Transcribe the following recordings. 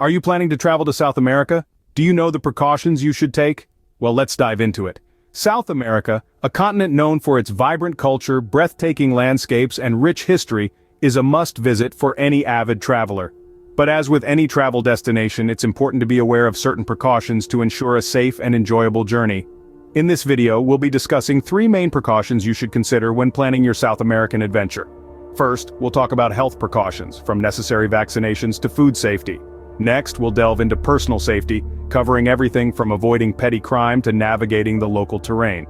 Are you planning to travel to South America? Do you know the precautions you should take? Well, let's dive into it. South America, a continent known for its vibrant culture, breathtaking landscapes, and rich history, is a must-visit for any avid traveler. But as with any travel destination, it's important to be aware of certain precautions to ensure a safe and enjoyable journey. In this video, we'll be discussing 3 main precautions you should consider when planning your South American adventure. First, we'll talk about health precautions, from necessary vaccinations to food safety. Next, we'll delve into personal safety, covering everything from avoiding petty crime to navigating the local terrain.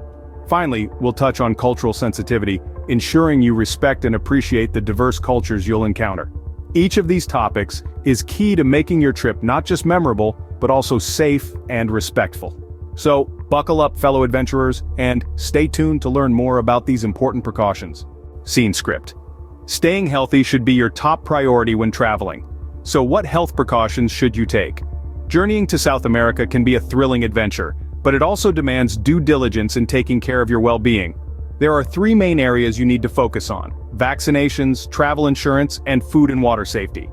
Finally, we'll touch on cultural sensitivity, ensuring you respect and appreciate the diverse cultures you'll encounter. Each of these topics is key to making your trip not just memorable, but also safe and respectful. So, buckle up, fellow adventurers, and stay tuned to learn more about these important precautions. Scene script. Staying healthy should be your top priority when traveling. So what health precautions should you take? Journeying to South America can be a thrilling adventure, but it also demands due diligence in taking care of your well-being. There are 3 main areas you need to focus on: vaccinations, travel insurance, and food and water safety.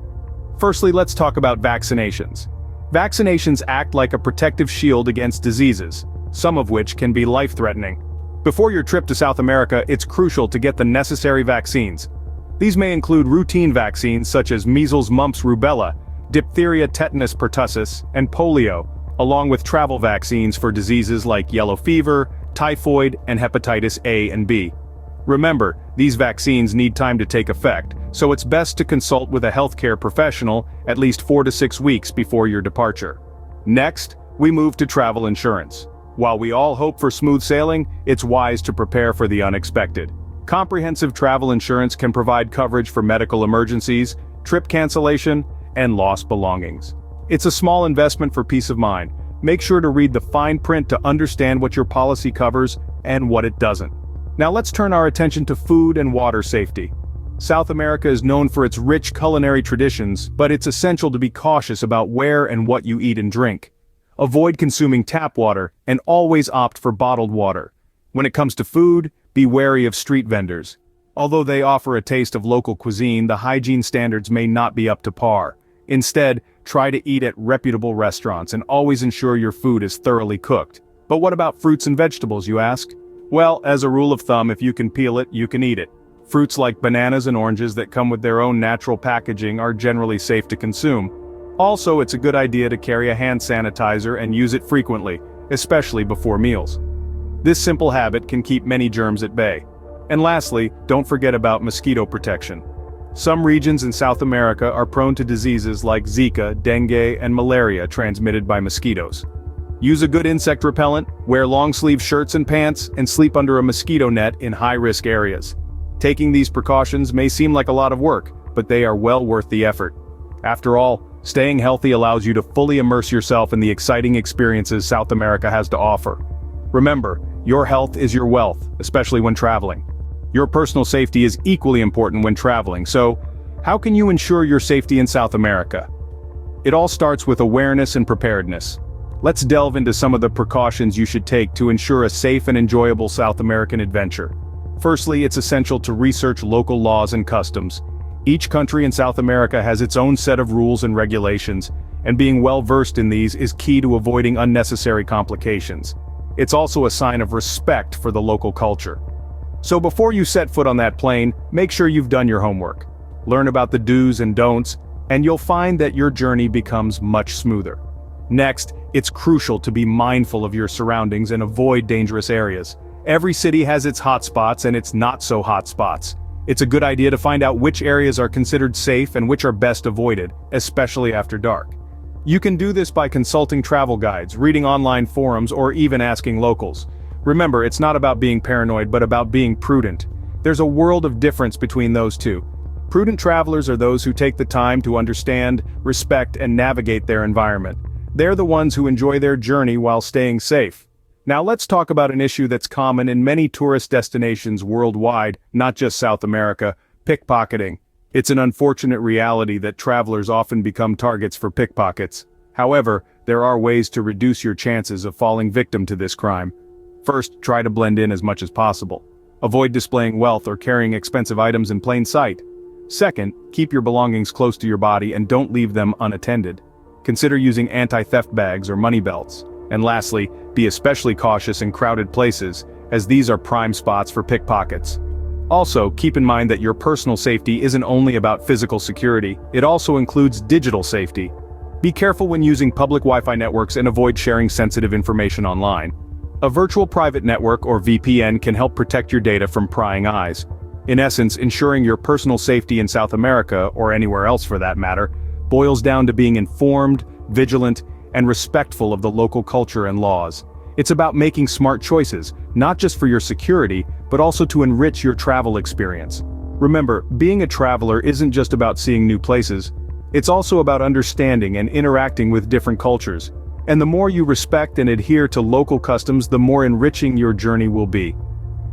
Firstly, let's talk about vaccinations. Vaccinations act like a protective shield against diseases, some of which can be life-threatening. Before your trip to South America, it's crucial to get the necessary vaccines. These may include routine vaccines such as measles, mumps, rubella, diphtheria, tetanus, pertussis, and polio, along with travel vaccines for diseases like yellow fever, typhoid, and hepatitis A and B. Remember, these vaccines need time to take effect, so it's best to consult with a healthcare professional at least 4 to 6 weeks before your departure. Next, we move to travel insurance. While we all hope for smooth sailing, it's wise to prepare for the unexpected. Comprehensive travel insurance can provide coverage for medical emergencies, trip cancellation, and lost belongings. It's a small investment for peace of mind. Make sure to read the fine print to understand what your policy covers and what it doesn't. Now let's turn our attention to food and water safety. South America is known for its rich culinary traditions, but it's essential to be cautious about where and what you eat and drink. Avoid consuming tap water and always opt for bottled water. When it comes to food, be wary of street vendors. Although they offer a taste of local cuisine, the hygiene standards may not be up to par. Instead, try to eat at reputable restaurants and always ensure your food is thoroughly cooked. But what about fruits and vegetables, you ask? Well, as a rule of thumb, if you can peel it, you can eat it. Fruits like bananas and oranges that come with their own natural packaging are generally safe to consume. Also, it's a good idea to carry a hand sanitizer and use it frequently, especially before meals. This simple habit can keep many germs at bay. And lastly, don't forget about mosquito protection. Some regions in South America are prone to diseases like Zika, dengue, and malaria transmitted by mosquitoes. Use a good insect repellent, wear long-sleeve shirts and pants, and sleep under a mosquito net in high-risk areas. Taking these precautions may seem like a lot of work, but they are well worth the effort. After all, staying healthy allows you to fully immerse yourself in the exciting experiences South America has to offer. Remember, your health is your wealth, especially when traveling. Your personal safety is equally important when traveling, so how can you ensure your safety in South America? It all starts with awareness and preparedness. Let's delve into some of the precautions you should take to ensure a safe and enjoyable South American adventure. Firstly, it's essential to research local laws and customs. Each country in South America has its own set of rules and regulations, and being well versed in these is key to avoiding unnecessary complications. It's also a sign of respect for the local culture. So before you set foot on that plane, make sure you've done your homework. Learn about the do's and don'ts, and you'll find that your journey becomes much smoother. Next, it's crucial to be mindful of your surroundings and avoid dangerous areas. Every city has its hot spots and its not so hot spots. It's a good idea to find out which areas are considered safe and which are best avoided, especially after dark. You can do this by consulting travel guides, reading online forums, or even asking locals. Remember, it's not about being paranoid but about being prudent. There's a world of difference between those two. Prudent travelers are those who take the time to understand, respect, and navigate their environment. They're the ones who enjoy their journey while staying safe. Now let's talk about an issue that's common in many tourist destinations worldwide, not just South America: pickpocketing. It's an unfortunate reality that travelers often become targets for pickpockets. However, there are ways to reduce your chances of falling victim to this crime. First, try to blend in as much as possible. Avoid displaying wealth or carrying expensive items in plain sight. Second, keep your belongings close to your body and don't leave them unattended. Consider using anti-theft bags or money belts. And lastly, be especially cautious in crowded places, as these are prime spots for pickpockets. Also, keep in mind that your personal safety isn't only about physical security, it also includes digital safety. Be careful when using public Wi-Fi networks and avoid sharing sensitive information online. A virtual private network or VPN can help protect your data from prying eyes. In essence, ensuring your personal safety in South America, or anywhere else for that matter, boils down to being informed, vigilant, and respectful of the local culture and laws. It's about making smart choices, not just for your security, but also to enrich your travel experience. Remember, being a traveler isn't just about seeing new places, it's also about understanding and interacting with different cultures. And the more you respect and adhere to local customs, the more enriching your journey will be.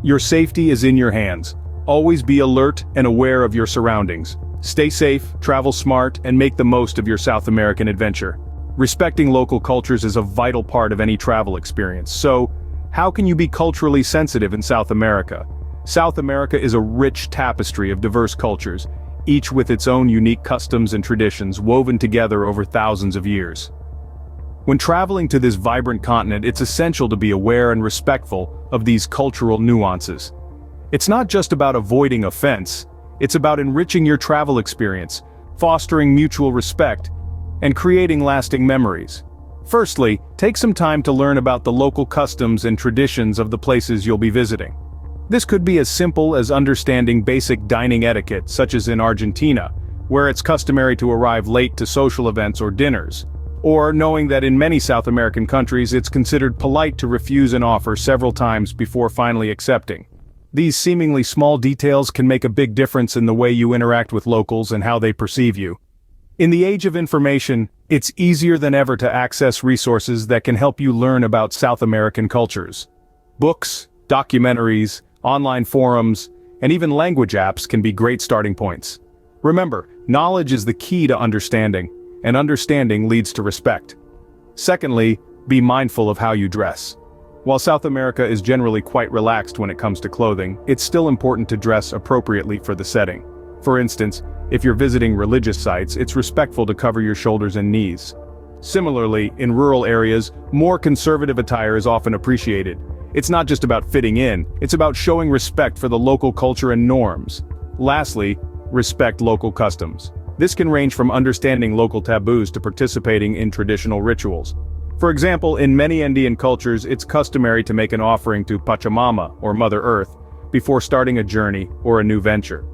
Your safety is in your hands. Always be alert and aware of your surroundings. Stay safe, travel smart, and make the most of your South American adventure. Respecting local cultures is a vital part of any travel experience. So, how can you be culturally sensitive in South America? South America is a rich tapestry of diverse cultures, each with its own unique customs and traditions woven together over thousands of years. When traveling to this vibrant continent, it's essential to be aware and respectful of these cultural nuances. It's not just about avoiding offense, it's about enriching your travel experience, fostering mutual respect, and creating lasting memories. Firstly, take some time to learn about the local customs and traditions of the places you'll be visiting. This could be as simple as understanding basic dining etiquette, such as in Argentina, where it's customary to arrive late to social events or dinners, or knowing that in many South American countries it's considered polite to refuse an offer several times before finally accepting. These seemingly small details can make a big difference in the way you interact with locals and how they perceive you. In the age of information, it's easier than ever to access resources that can help you learn about South American cultures. Books, documentaries, online forums, and even language apps can be great starting points. Remember, knowledge is the key to understanding, and understanding leads to respect. Secondly, be mindful of how you dress. While South America is generally quite relaxed when it comes to clothing, it's still important to dress appropriately for the setting. For instance, if you're visiting religious sites, it's respectful to cover your shoulders and knees. Similarly, in rural areas, more conservative attire is often appreciated. It's not just about fitting in, it's about showing respect for the local culture and norms. Lastly, respect local customs. This can range from understanding local taboos to participating in traditional rituals. For example, in many Andean cultures, it's customary to make an offering to Pachamama, or Mother Earth, before starting a journey or a new venture.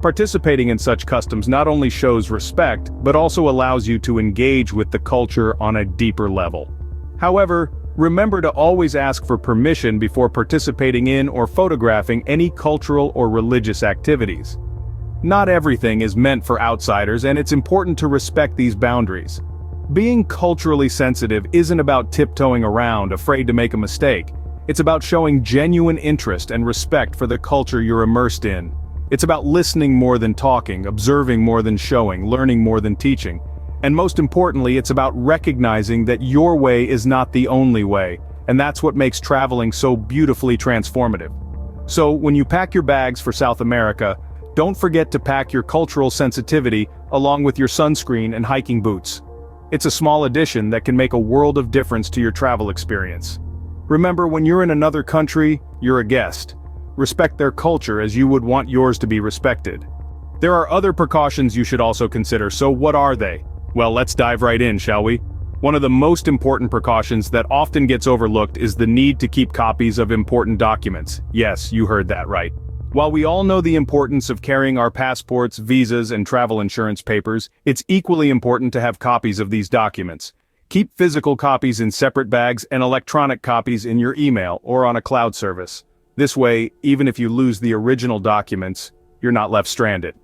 Participating in such customs not only shows respect, but also allows you to engage with the culture on a deeper level. However, remember to always ask for permission before participating in or photographing any cultural or religious activities. Not everything is meant for outsiders, and it's important to respect these boundaries. Being culturally sensitive isn't about tiptoeing around, afraid to make a mistake. It's about showing genuine interest and respect for the culture you're immersed in. It's about listening more than talking, observing more than showing, learning more than teaching. And most importantly, it's about recognizing that your way is not the only way, and that's what makes traveling so beautifully transformative. So, when you pack your bags for South America, don't forget to pack your cultural sensitivity along with your sunscreen and hiking boots. It's a small addition that can make a world of difference to your travel experience. Remember, when you're in another country, you're a guest. Respect their culture as you would want yours to be respected. There are other precautions you should also consider, so what are they? Well, let's dive right in, shall we? One of the most important precautions that often gets overlooked is the need to keep copies of important documents. Yes, you heard that right. While we all know the importance of carrying our passports, visas, and travel insurance papers, it's equally important to have copies of these documents. Keep physical copies in separate bags and electronic copies in your email or on a cloud service. This way, even if you lose the original documents, you're not left stranded.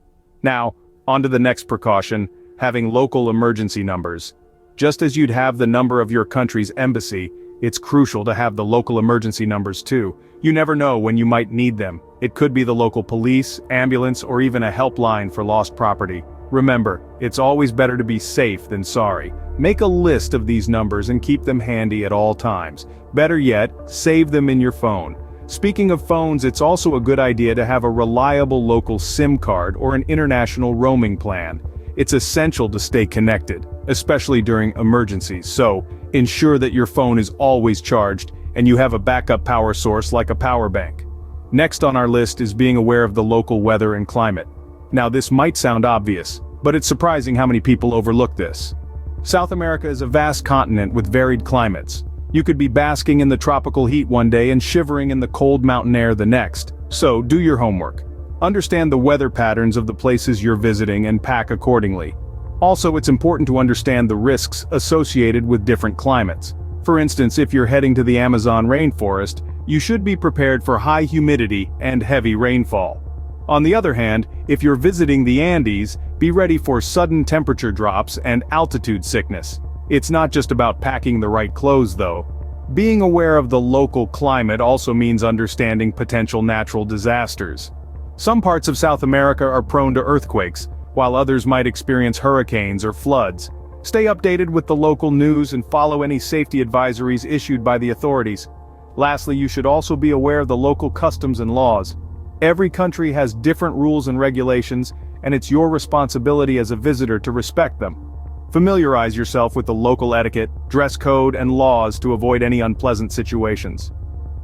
Now, on to the next precaution, having local emergency numbers. Just as you'd have the number of your country's embassy, it's crucial to have the local emergency numbers too. You never know when you might need them. It could be the local police, ambulance, or even a helpline for lost property. Remember, it's always better to be safe than sorry. Make a list of these numbers and keep them handy at all times. Better yet, save them in your phone. Speaking of phones, it's also a good idea to have a reliable local SIM card or an international roaming plan. It's essential to stay connected. especially during emergencies, so ensure that your phone is always charged and you have a backup power source like a power bank. Next on our list is being aware of the local weather and climate. Now this might sound obvious, but it's surprising how many people overlook this. South America is a vast continent with varied climates. You could be basking in the tropical heat one day and shivering in the cold mountain air the next. So do your homework. Understand the weather patterns of the places you're visiting and pack accordingly. Also, it's important to understand the risks associated with different climates. For instance, if you're heading to the Amazon rainforest, you should be prepared for high humidity and heavy rainfall. On the other hand, if you're visiting the Andes, be ready for sudden temperature drops and altitude sickness. It's not just about packing the right clothes though. Being aware of the local climate also means understanding potential natural disasters. Some parts of South America are prone to earthquakes, while others might experience hurricanes or floods. Stay updated with the local news and follow any safety advisories issued by the authorities. Lastly, you should also be aware of the local customs and laws. Every country has different rules and regulations, and it's your responsibility as a visitor to respect them. Familiarize yourself with the local etiquette, dress code, and laws to avoid any unpleasant situations.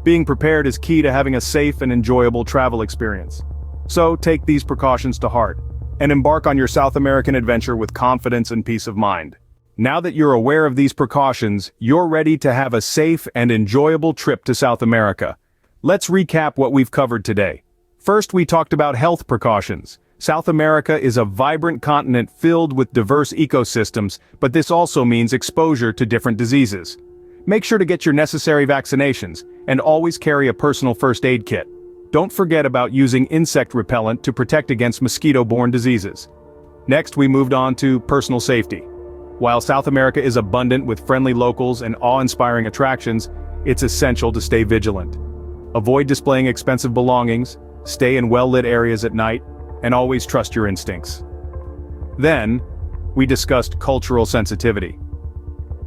Being prepared is key to having a safe and enjoyable travel experience. So take these precautions to heart, and embark on your South American adventure with confidence and peace of mind. Now that you're aware of these precautions, you're ready to have a safe and enjoyable trip to South America. Let's recap what we've covered today. First, we talked about health precautions. South America is a vibrant continent filled with diverse ecosystems, but this also means exposure to different diseases. Make sure to get your necessary vaccinations, and always carry a personal first aid kit. Don't forget about using insect repellent to protect against mosquito-borne diseases. Next, we moved on to personal safety. While South America is abundant with friendly locals and awe-inspiring attractions, it's essential to stay vigilant. Avoid displaying expensive belongings, stay in well-lit areas at night, and always trust your instincts. Then, we discussed cultural sensitivity.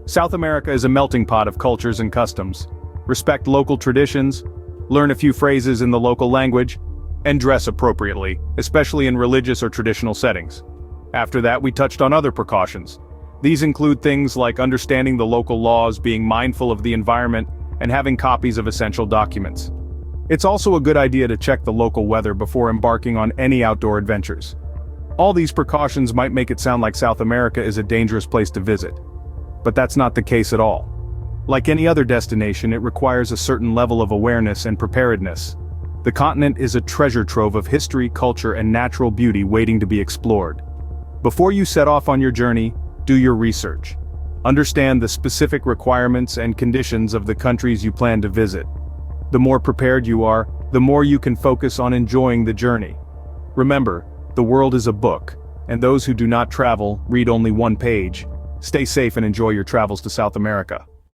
South America is a melting pot of cultures and customs. Respect local traditions, learn a few phrases in the local language, and dress appropriately, especially in religious or traditional settings. After that, we touched on other precautions. These include things like understanding the local laws, being mindful of the environment, and having copies of essential documents. It's also a good idea to check the local weather before embarking on any outdoor adventures. All these precautions might make it sound like South America is a dangerous place to visit. But that's not the case at all. Like any other destination, it requires a certain level of awareness and preparedness. The continent is a treasure trove of history, culture, and natural beauty waiting to be explored. Before you set off on your journey, do your research. Understand the specific requirements and conditions of the countries you plan to visit. The more prepared you are, the more you can focus on enjoying the journey. Remember, the world is a book, and those who do not travel read only one page. Stay safe and enjoy your travels to South America.